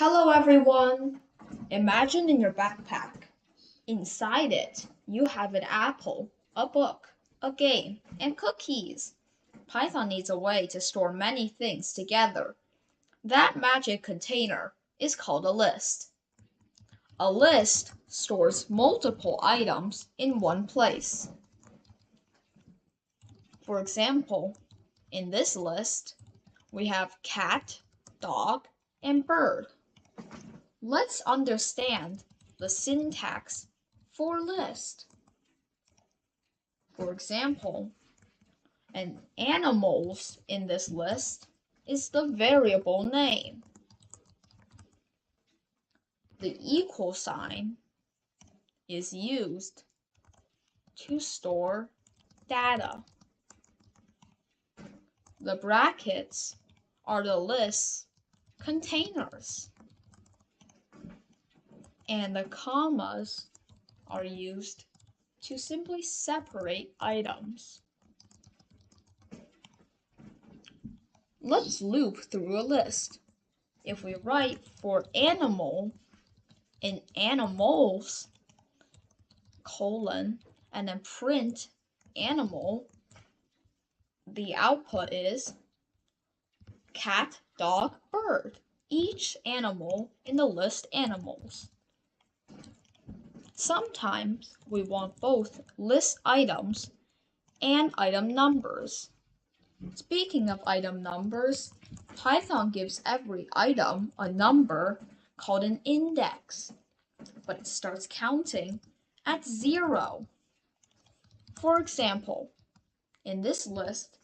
Hello everyone! Imagine in your backpack. Inside it, you have an apple, a book, a game, and cookies. Python needs a way to store many things together. That magic container is called a list. A list stores multiple items in one place. For example, in this list, we have cat, dog, and bird. Let's understand the syntax for list. For example, an animals in this list is the variable name. The equal sign is used to store data. The brackets are the list containers. And the commas are used to simply separate items. Let's loop through a list. If we write for animal in animals, colon, and then print animal, the output is cat, dog, bird, each animal in the list animals. Sometimes we want both list items and item numbers. Speaking of item numbers, Python gives every item a number called an index, but it starts counting at 0. For example, in this list,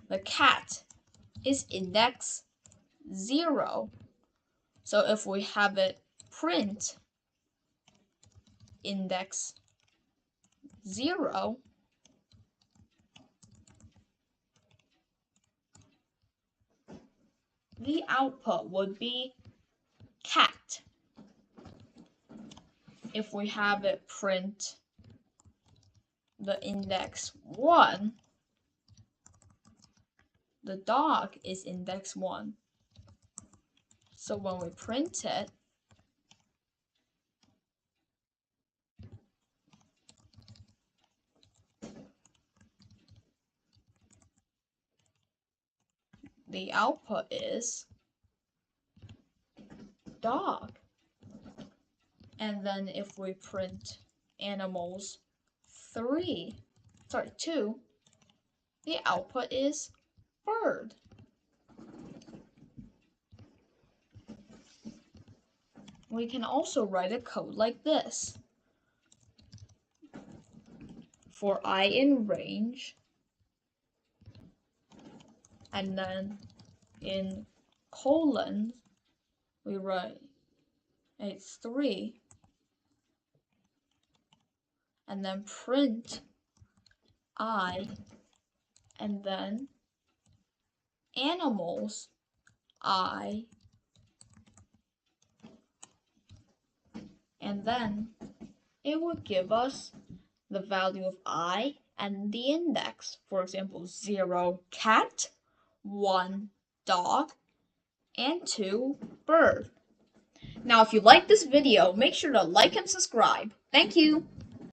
the cat is index 0. So if we have it print index 0, the output would be cat. If we have it print the index 1, the dog is index 1. So when we print it, the output is dog. And then if we print animals 2, the output is bird. We can also write a code like this. For I in range, and then in colon, we write 3, and then print I, and then animals I, and then it would give us the value of I and the index. For example, 0 cat, 1 dog, and 2 bird. Now if you like this video, make sure to like and subscribe. Thank you!